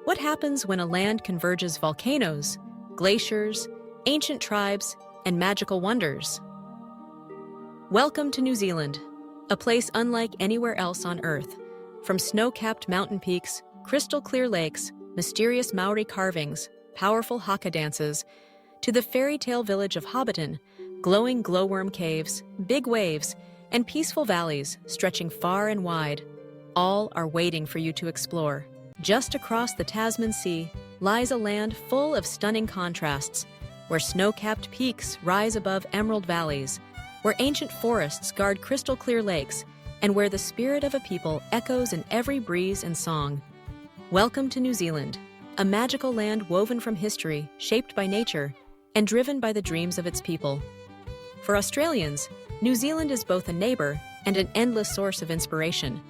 What happens when a land converges volcanoes, glaciers, ancient tribes, and magical wonders? Welcome to New Zealand, a place unlike anywhere else on Earth. From snow-capped mountain peaks, crystal-clear lakes, mysterious Maori carvings, powerful haka dances, to the fairy tale village of Hobbiton, glowing glowworm caves, big waves, and peaceful valleys stretching far and wide, all are waiting for you to explore. Just across the Tasman Sea lies a land full of stunning contrasts, where snow-capped peaks rise above emerald valleys, where ancient forests guard crystal-clear lakes, and where the spirit of a people echoes in every breeze and song. Welcome to New Zealand, a magical land woven from history, shaped by nature, and driven by the dreams of its people. For Australians, New Zealand is both a neighbor and an endless source of inspiration.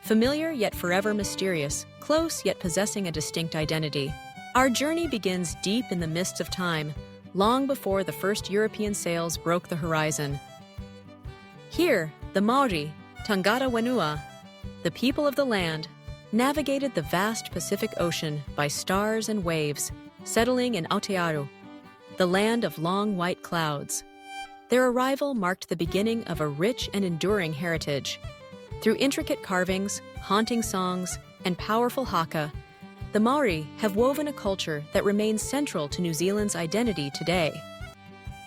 Familiar yet forever mysterious, close yet possessing a distinct identity. Our journey begins deep in the mists of time, long before the first European sails broke the horizon. Here, the Maori, Tangata Whenua, the people of the land, navigated the vast Pacific Ocean by stars and waves, settling in Aotearoa, the land of long white clouds. Their arrival marked the beginning of a rich and enduring heritage. Through intricate carvings, haunting songs, and powerful haka, the Maori have woven a culture that remains central to New Zealand's identity today.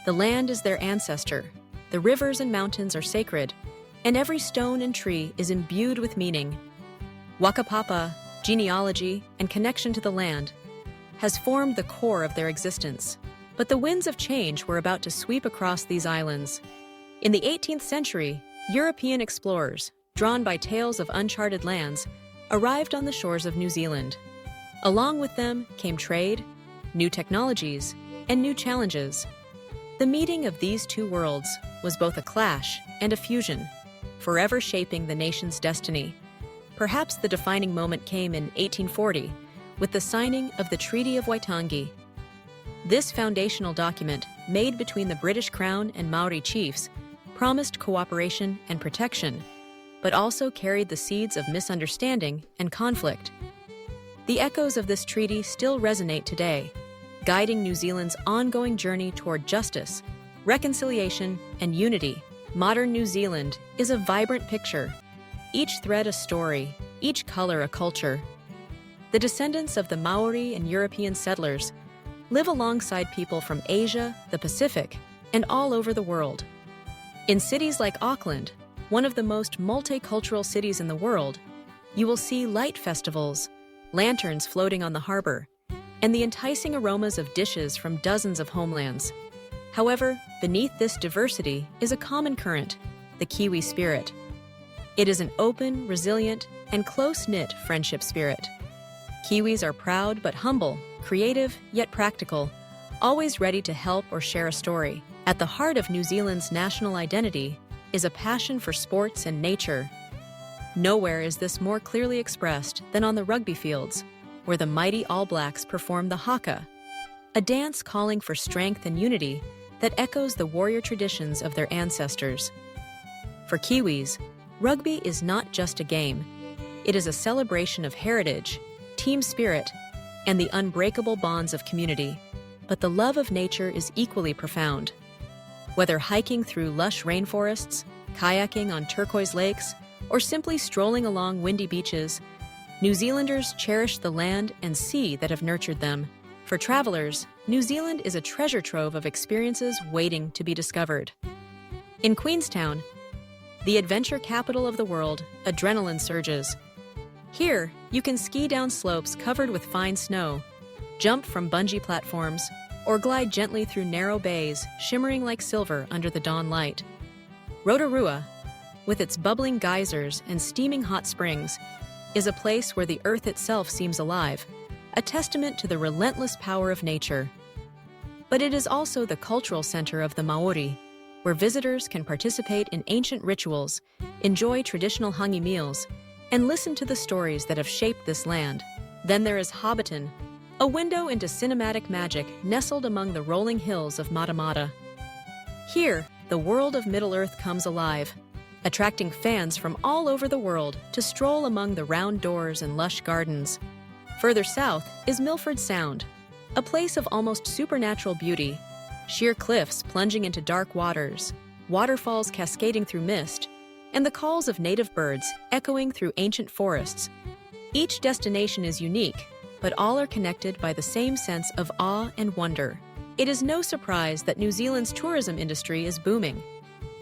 The land is their ancestor, the rivers and mountains are sacred, and every stone and tree is imbued with meaning. Wakapapa, genealogy, and connection to the land has formed the core of their existence. But the winds of change were about to sweep across these islands. In the 18th century, European explorers, drawn by tales of uncharted lands, arrived on the shores of New Zealand. Along with them came trade, new technologies, and new challenges. The meeting of these two worlds was both a clash and a fusion, forever shaping the nation's destiny. Perhaps the defining moment came in 1840, with the signing of the Treaty of Waitangi. This foundational document, made between the British Crown and Maori chiefs, promised cooperation and protection, but also carried the seeds of misunderstanding and conflict. The echoes of this treaty still resonate today, guiding New Zealand's ongoing journey toward justice, reconciliation, and unity. Modern New Zealand is a vibrant picture, each thread a story, each color a culture. The descendants of the Maori and European settlers live alongside people from Asia, the Pacific, and all over the world. In cities like Auckland, one of the most multicultural cities in the world, you will see light festivals, lanterns floating on the harbor, and the enticing aromas of dishes from dozens of homelands. However, beneath this diversity is a common current, the Kiwi spirit. It is an open, resilient, and close-knit friendship spirit. Kiwis are proud but humble, creative yet practical, always ready to help or share a story. At the heart of New Zealand's national identity is a passion for sports and nature. Nowhere is this more clearly expressed than on the rugby fields, where the mighty All Blacks perform the haka, a dance calling for strength and unity that echoes the warrior traditions of their ancestors. For Kiwis, rugby is not just a game. It is a celebration of heritage, team spirit, and the unbreakable bonds of community. But the love of nature is equally profound. Whether hiking through lush rainforests, kayaking on turquoise lakes, or simply strolling along windy beaches, New Zealanders cherish the land and sea that have nurtured them. For travelers, New Zealand is a treasure trove of experiences waiting to be discovered. In Queenstown, the adventure capital of the world, adrenaline surges. Here, you can ski down slopes covered with fine snow, jump from bungee platforms, or glide gently through narrow bays shimmering like silver under the dawn light. Rotorua, with its bubbling geysers and steaming hot springs, is a place where the earth itself seems alive, a testament to the relentless power of nature. But it is also the cultural center of the Maori, where visitors can participate in ancient rituals, enjoy traditional hangi meals, and listen to the stories that have shaped this land. Then there is Hobbiton, a window into cinematic magic nestled among the rolling hills of Matamata. Here, the world of Middle-earth comes alive, attracting fans from all over the world to stroll among the round doors and lush gardens. Further south is Milford Sound, a place of almost supernatural beauty. Sheer cliffs plunging into dark waters, waterfalls cascading through mist, and the calls of native birds echoing through ancient forests. Each destination is unique, but all are connected by the same sense of awe and wonder. It is no surprise that New Zealand's tourism industry is booming.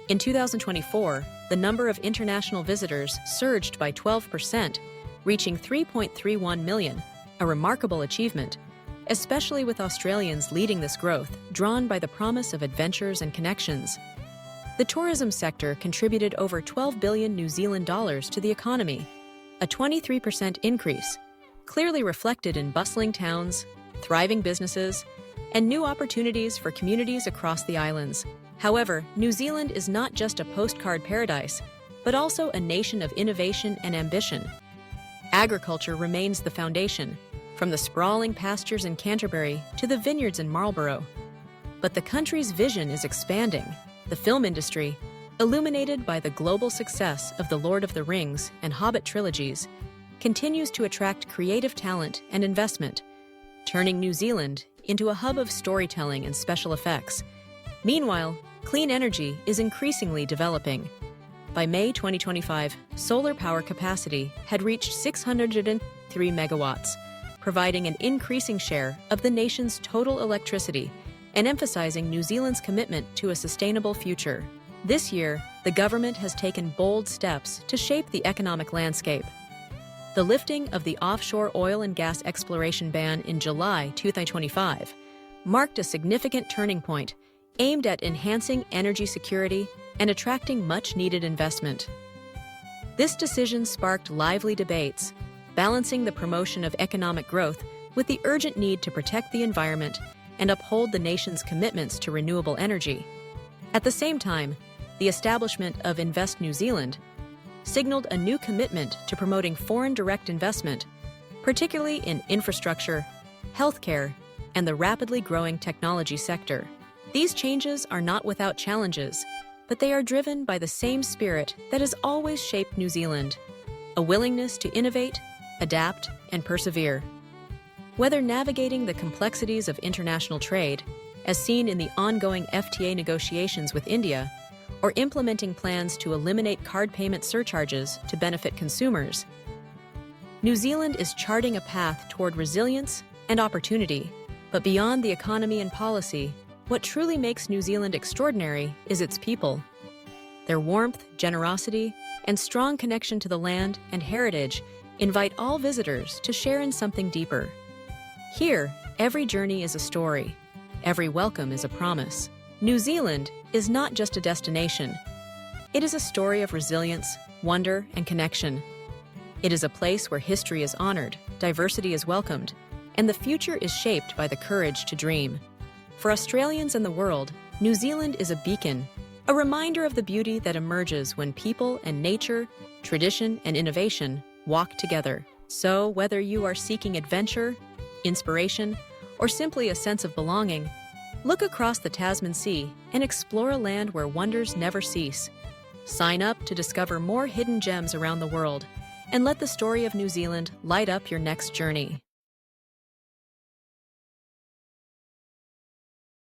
In 2024, the number of international visitors surged by 12%, reaching 3.31 million, a remarkable achievement, especially with Australians leading this growth, drawn by the promise of adventures and connections. The tourism sector contributed over 12 billion New Zealand dollars to the economy, a 23% increase, clearly reflected in bustling towns, thriving businesses, and new opportunities for communities across the islands. However, New Zealand is not just a postcard paradise, but also a nation of innovation and ambition. Agriculture remains the foundation, from the sprawling pastures in Canterbury to the vineyards in Marlborough. But the country's vision is expanding. The film industry, illuminated by the global success of The Lord of the Rings and Hobbit trilogies, continues to attract creative talent and investment, turning New Zealand into a hub of storytelling and special effects. Meanwhile, clean energy is increasingly developing. By May 2025, solar power capacity had reached 603 megawatts, providing an increasing share of the nation's total electricity and emphasizing New Zealand's commitment to a sustainable future. This year, the government has taken bold steps to shape the economic landscape. The lifting of the offshore oil and gas exploration ban in July 2025 marked a significant turning point aimed at enhancing energy security and attracting much-needed investment. This decision sparked lively debates, balancing the promotion of economic growth with the urgent need to protect the environment and uphold the nation's commitments to renewable energy. At the same time, the establishment of Invest New Zealand signaled a new commitment to promoting foreign direct investment, particularly in infrastructure, healthcare, and the rapidly growing technology sector. These changes are not without challenges, but they are driven by the same spirit that has always shaped New Zealand: a willingness to innovate, adapt, and persevere. Whether navigating the complexities of international trade, as seen in the ongoing FTA negotiations with India, or implementing plans to eliminate card payment surcharges to benefit consumers, New Zealand is charting a path toward resilience and opportunity. But beyond the economy and policy, what truly makes New Zealand extraordinary is its people. Their warmth, generosity, and strong connection to the land and heritage invite all visitors to share in something deeper. Here, every journey is a story. Every welcome is a promise. New Zealand is not just a destination. It is a story of resilience, wonder, and connection. It is a place where history is honored, diversity is welcomed, and the future is shaped by the courage to dream. For Australians and the world, New Zealand is a beacon, a reminder of the beauty that emerges when people and nature, tradition and innovation walk together. So, whether you are seeking adventure, inspiration, or simply a sense of belonging, look across the Tasman Sea and explore a land where wonders never cease. Sign up to discover more hidden gems around the world and let the story of New Zealand light up your next journey.